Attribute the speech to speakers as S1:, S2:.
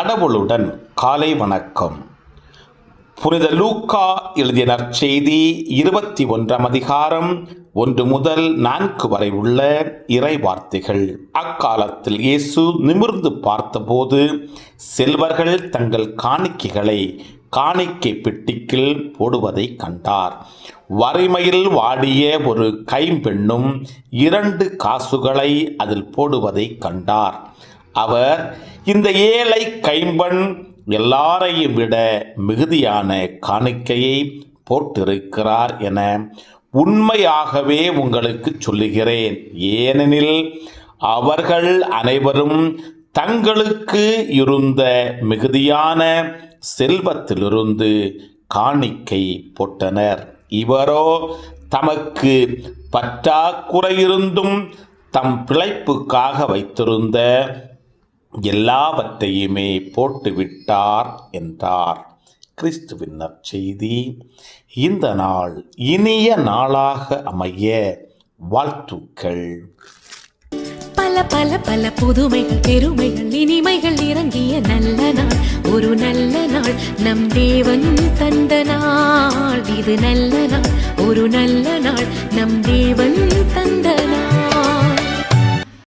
S1: கடவுளுடன் காலை வணக்கம். புனித லூக்கா எழுதிய நற்செய்தி 21 அதிகாரம் 1 முதல் 4 வரை உள்ள இறை வார்த்தைகள். அக்காலத்தில் இயேசு நிமிர்ந்து பார்த்தபோது செல்வர்கள் தங்கள் காணிக்கைகளை காணிக்கை பெட்டிக்குள் போடுவதை கண்டார். வறுமையில் வாடிய ஒரு கைம்பெண்ணும் 2 காசுகளை அதில் போடுவதை கண்டார். அவர், இந்த ஏழை கைம்பெண் எல்லாரையும் விட மிகுதியான காணிக்கையை போட்டிருக்கிறார் என உண்மையாகவே உங்களுக்கு சொல்லுகிறேன். ஏனெனில் அவர்கள் அனைவரும் தங்களுக்கு இருந்த மிகுதியான செல்வத்திலிருந்து காணிக்கை போட்டனர். இவரோ தமக்கு பற்றாக்குறையிருந்தும் தம் பிழைப்புக்காக வைத்திருந்த எல்லாவற்றையுமே போட்டுவிட்டார் என்றார். கிறிஸ்துவின் நற்செய்தி. இந்த நாள் இனிய நாளாக அமைய வாழ்த்துக்கள்.
S2: பல பல பல புதுமைகள், பெருமைகள், இனிமைகள் இறங்கிய நல்ல நாள், ஒரு நல்ல நாள், நம் தேவன் தந்த நாள், இது நல்ல நாள்.